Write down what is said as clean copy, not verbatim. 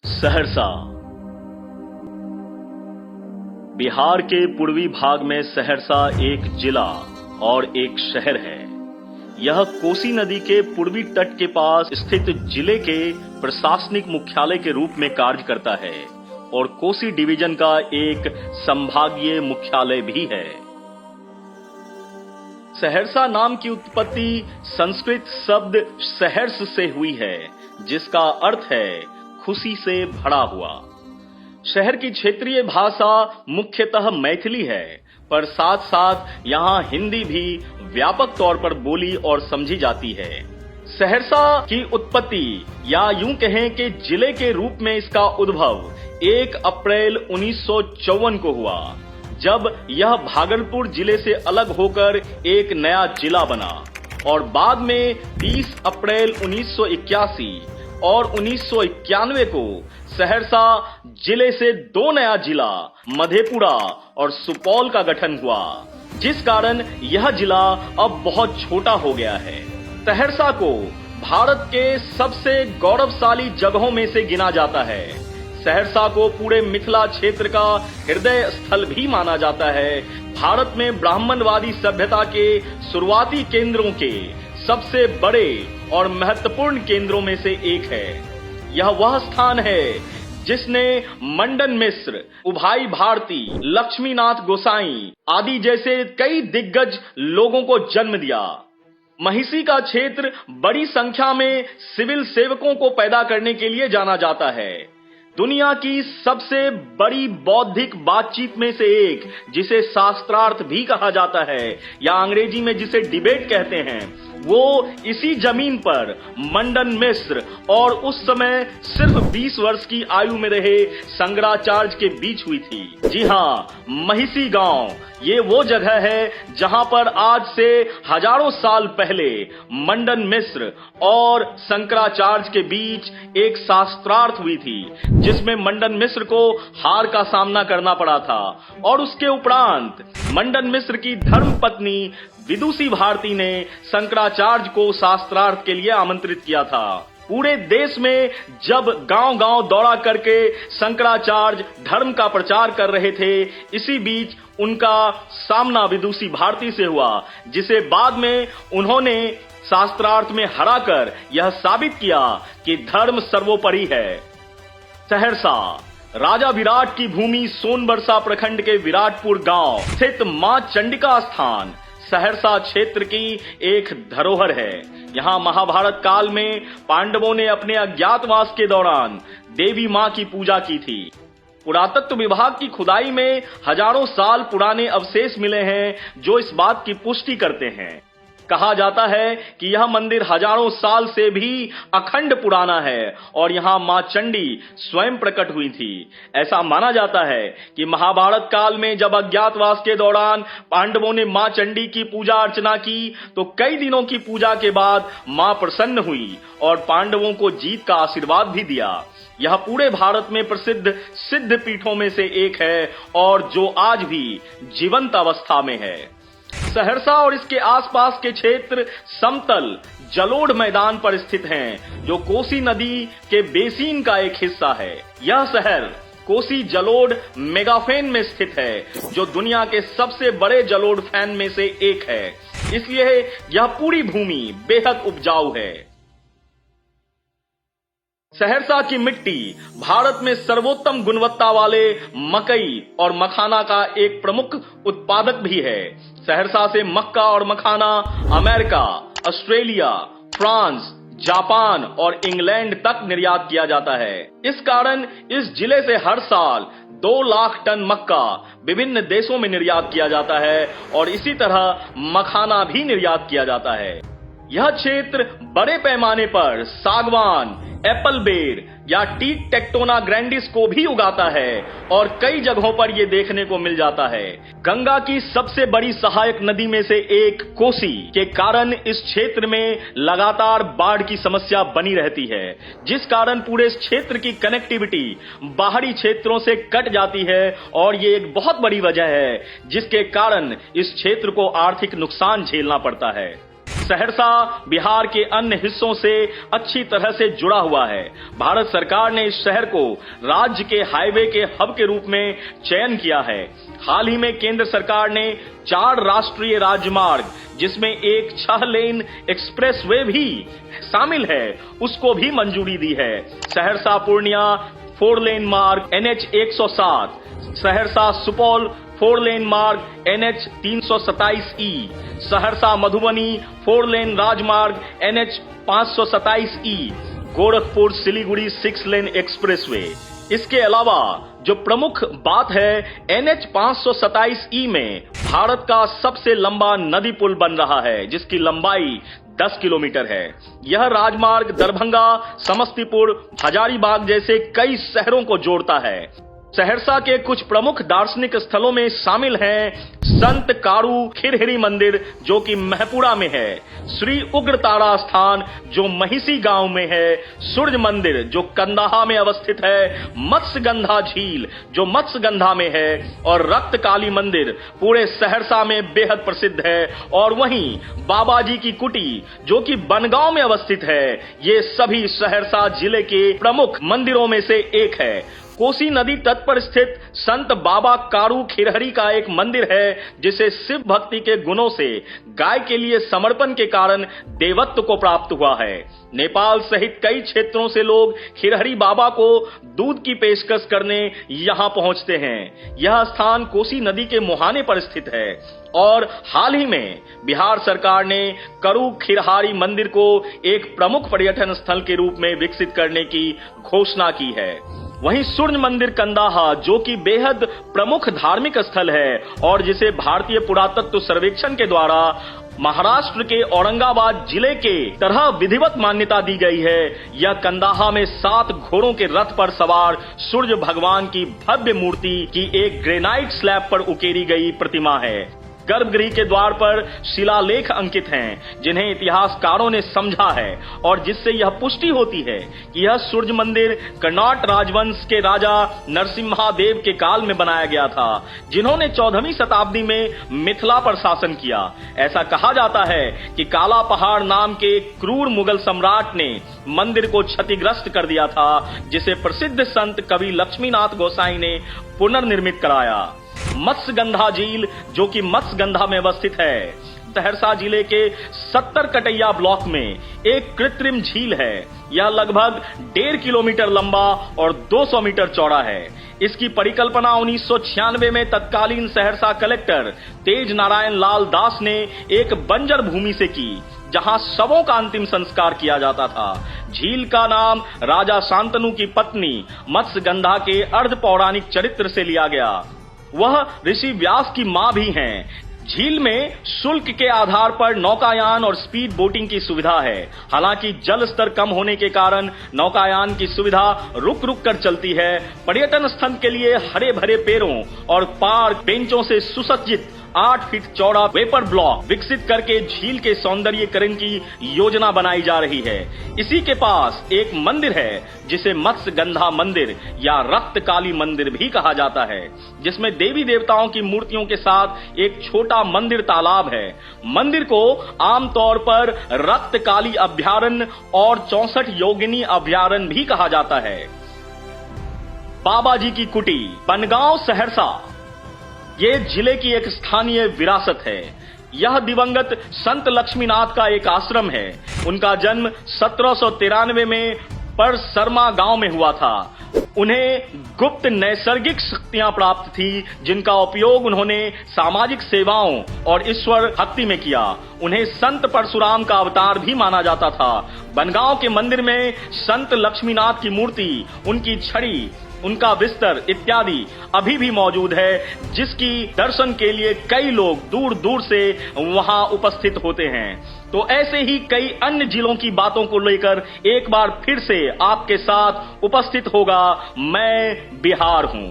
सहरसा बिहार के पूर्वी भाग में सहरसा एक जिला और एक शहर है। यह कोसी नदी के पूर्वी तट के पास स्थित जिले के प्रशासनिक मुख्यालय के रूप में कार्य करता है और कोसी डिवीजन का एक संभागीय मुख्यालय भी है। सहरसा नाम की उत्पत्ति संस्कृत शब्द सहर्ष से हुई है, जिसका अर्थ है खुशी से भरा हुआ। शहर की क्षेत्रीय भाषा मुख्यतः मैथिली है, पर साथ साथ यहाँ हिंदी भी व्यापक तौर पर बोली और समझी जाती है। सहरसा की उत्पत्ति या यूं कहें कि जिले के रूप में इसका उद्भव 1 अप्रैल 1954 को हुआ, जब यह भागलपुर जिले से अलग होकर एक नया जिला बना और बाद में 30 अप्रैल 1981 और 1991 को सहरसा जिले से 2 नया जिला मधेपुरा और सुपौल का गठन हुआ, जिस कारण यह जिला अब बहुत छोटा हो गया है। सहरसा को भारत के सबसे गौरवशाली जगहों में से गिना जाता है। सहरसा को पूरे मिथिला क्षेत्र का हृदय स्थल भी माना जाता है। भारत में ब्राह्मणवादी सभ्यता के शुरुआती केंद्रों के सबसे बड़े और महत्वपूर्ण केंद्रों में से एक है। यह वह स्थान है जिसने मंडन मिश्र, उभाई भारती, लक्ष्मीनाथ गोसाई आदि जैसे कई दिग्गज लोगों को जन्म दिया। महिषी का क्षेत्र बड़ी संख्या में सिविल सेवकों को पैदा करने के लिए जाना जाता है। दुनिया की सबसे बड़ी बौद्धिक बातचीत में से एक, जिसे शास्त्रार्थ भी कहा जाता है या अंग्रेजी में जिसे डिबेट कहते हैं, वो इसी जमीन पर मंडन मिश्र और उस समय सिर्फ 20 वर्ष की आयु में रहे शंकराचार्य के बीच हुई थी। जी हाँ, महिषी गांव ये वो जगह है जहां पर आज से हजारों साल पहले मंडन मिश्र और शंकराचार्य के बीच एक शास्त्रार्थ हुई थी, जिसमें मंडन मिश्र को हार का सामना करना पड़ा था और उसके उपरांत मंडन मिश्र की धर्मपत्नी विदुषी भारती ने शंकराचार्य को शास्त्रार्थ के लिए आमंत्रित किया था। पूरे देश में जब गांव-गांव दौड़ा करके शंकराचार्य धर्म का प्रचार कर रहे थे, इसी बीच उनका सामना विदुषी भारती से हुआ, जिसे बाद में उन्होंने शास्त्रार्थ में हराकर यह साबित किया कि धर्म सर्वोपरि है। सहरसा राजा विराट की भूमि सोनबरसा प्रखंड के विराटपुर गांव स्थित मां चंडिका स्थान सहरसा क्षेत्र की एक धरोहर है। यहाँ महाभारत काल में पांडवों ने अपने अज्ञातवास के दौरान देवी मां की पूजा की थी। पुरातत्व विभाग की खुदाई में हजारों साल पुराने अवशेष मिले हैं जो इस बात की पुष्टि करते हैं। कहा जाता है कि यह मंदिर हजारों साल से भी अखंड पुराना है और यहाँ मां चंडी स्वयं प्रकट हुई थी। ऐसा माना जाता है कि महाभारत काल में जब अज्ञातवास के दौरान पांडवों ने मां चंडी की पूजा अर्चना की, तो कई दिनों की पूजा के बाद मां प्रसन्न हुई और पांडवों को जीत का आशीर्वाद भी दिया। यह पूरे भारत में प्रसिद्ध सिद्ध पीठों में से एक है और जो आज भी जीवंत अवस्था में है। सहरसा और इसके आसपास के क्षेत्र समतल जलोढ़ मैदान पर स्थित हैं, जो कोसी नदी के बेसिन का एक हिस्सा है। यह शहर कोसी जलोढ़ मेगाफेन में स्थित है, जो दुनिया के सबसे बड़े जलोढ़ फैन में से एक है। इसलिए यह पूरी भूमि बेहद उपजाऊ है। सहरसा की मिट्टी भारत में सर्वोत्तम गुणवत्ता वाले मकई और मखाना का एक प्रमुख उत्पादक भी है। सहरसा से मक्का और मखाना अमेरिका, ऑस्ट्रेलिया, फ्रांस, जापान और इंग्लैंड तक निर्यात किया जाता है। इस कारण इस जिले से हर साल 2 लाख टन मक्का विभिन्न देशों में निर्यात किया जाता है और इसी तरह मखाना भी निर्यात किया जाता है। यह क्षेत्र बड़े पैमाने पर सागवान, एप्पल बेर या टी टेक्टोना ग्रैंडिस को भी उगाता है और कई जगहों पर यह देखने को मिल जाता है। गंगा की सबसे बड़ी सहायक नदी में से एक कोसी के कारण इस क्षेत्र में लगातार बाढ़ की समस्या बनी रहती है, जिस कारण पूरे इस क्षेत्र की कनेक्टिविटी बाहरी क्षेत्रों से कट जाती है और ये एक बहुत बड़ी वजह है जिसके कारण इस क्षेत्र को आर्थिक नुकसान झेलना पड़ता है। सहरसा बिहार के अन्य हिस्सों से अच्छी तरह से जुड़ा हुआ है। भारत सरकार ने इस शहर को राज्य के हाईवे के हब के रूप में चयन किया है। हाल ही में केंद्र सरकार ने 4 राष्ट्रीय राजमार्ग, जिसमें एक 6 लेन एक्सप्रेसवे भी शामिल है, उसको भी मंजूरी दी है। सहरसा पूर्णिया 4 लेन मार्ग NH 107, सहरसा सुपौल 4 लेन मार्ग NH 327E, सहरसा मधुबनी 4 लेन राजमार्ग NH 527E, गोरखपुर सिलीगुड़ी 6 लेन एक्सप्रेसवे। इसके अलावा जो प्रमुख बात है, NH 527E में भारत का सबसे लंबा नदी पुल बन रहा है, जिसकी लंबाई 10 किलोमीटर है। यह राजमार्ग दरभंगा, समस्तीपुर, हजारीबाग जैसे कई शहरों को जोड़ता है। सहरसा के कुछ प्रमुख दार्शनिक स्थलों में शामिल हैं संत कारू खिरहरी मंदिर, जो कि महपुरा में है, श्री उग्रतारा स्थान जो महिसी गांव में है, सूर्य मंदिर जो कंदाहा में अवस्थित है, मत्स्यगंधा झील जो मत्स्यगंधा में है, और रक्त काली मंदिर पूरे सहरसा में बेहद प्रसिद्ध है। और वहीं बाबा जी की कुटी जो कि बनगांव में अवस्थित है। ये सभी सहरसा जिले के प्रमुख मंदिरों में से एक है। कोसी नदी तट पर स्थित संत बाबा कारू खिरहरी का एक मंदिर है, जिसे शिव भक्ति के गुणों से गाय के लिए समर्पण के कारण देवत्व को प्राप्त हुआ है। नेपाल सहित कई क्षेत्रों से लोग खिरहरी बाबा को दूध की पेशकश करने यहाँ पहुँचते हैं। यह स्थान कोसी नदी के मुहाने पर स्थित है और हाल ही में बिहार सरकार ने करू खिरहारी मंदिर को एक प्रमुख पर्यटन स्थल के रूप में विकसित करने की घोषणा की है। वहीं सूर्य मंदिर कंदाहा, जो कि बेहद प्रमुख धार्मिक स्थल है और जिसे भारतीय पुरातत्व सर्वेक्षण के द्वारा महाराष्ट्र के औरंगाबाद जिले के तरह विधिवत मान्यता दी गई है। यह कंदाहा में 7 घोड़ों के रथ पर सवार सूर्य भगवान की भव्य मूर्ति की एक ग्रेनाइट स्लैब पर उकेरी गई प्रतिमा है। गर्भगृह के द्वार पर शिलालेख अंकित हैं, जिन्हें इतिहासकारों ने समझा है और जिससे यह पुष्टि होती है कि यह सूर्य मंदिर कर्नाट राजवंश के राजा नरसिम्हादेव के काल में बनाया गया था, जिन्होंने 14वीं शताब्दी में मिथिला पर शासन किया। ऐसा कहा जाता है कि काला पहाड़ नाम के क्रूर मुगल सम्राट ने मंदिर को क्षतिग्रस्त कर दिया था, जिसे प्रसिद्ध संत कवि लक्ष्मीनाथ गोसाई ने पुनर्निर्मित कराया। मत्स्यगंधा झील, जो कि मत्स्यगंधा में अवस्थित है, सहरसा जिले के 70 कटैया ब्लॉक में एक कृत्रिम झील है। यह लगभग 1.5 किलोमीटर लंबा और 200 मीटर चौड़ा है। इसकी परिकल्पना 1996 में तत्कालीन सहरसा कलेक्टर तेज नारायण लाल दास ने एक बंजर भूमि से की, जहां शवों का अंतिम संस्कार किया जाता था। झील का नाम राजा शांतनु की पत्नी मत्स्यगंधा के अर्ध पौराणिक चरित्र से लिया गया। वह ऋषि व्यास की मां भी हैं। झील में शुल्क के आधार पर नौकायान और स्पीड बोटिंग की सुविधा है। हालांकि जल स्तर कम होने के कारण नौकायान की सुविधा रुक रुक कर चलती है। पर्यटन स्थल के लिए हरे भरे पेड़ों और पार्क बेंचों से सुसज्जित 8 फीट चौड़ा वेपर ब्लॉक विकसित करके झील के सौंदर्यीकरण की योजना बनाई जा रही है। इसी के पास एक मंदिर है, जिसे मत्स्यगंधा मंदिर या रक्त काली मंदिर भी कहा जाता है, जिसमें देवी देवताओं की मूर्तियों के साथ एक छोटा मंदिर तालाब है। मंदिर को आमतौर पर रक्त काली अभयारण्य और 64 योगिनी अभयारण्य भी कहा जाता है। बाबा जी की कुटी, बनगांव, सहरसा, ये जिले की एक स्थानीय विरासत है। यह दिवंगत संत लक्ष्मीनाथ का एक आश्रम है। उनका जन्म 1793 में पर शर्मा गांव में हुआ था। उन्हें गुप्त नैसर्गिक शक्तियां प्राप्त थी, जिनका उपयोग उन्होंने सामाजिक सेवाओं और ईश्वर भक्ति में किया। उन्हें संत परशुराम का अवतार भी माना जाता था। बनगांव के मंदिर में संत लक्ष्मीनाथ की मूर्ति, उनकी छड़ी, उनका बिस्तर इत्यादि अभी भी मौजूद है, जिसकी दर्शन के लिए कई लोग दूर दूर से वहां उपस्थित होते हैं। तो ऐसे ही कई अन्य जिलों की बातों को लेकर एक बार फिर से आपके साथ उपस्थित होगा मैं बिहार हूं।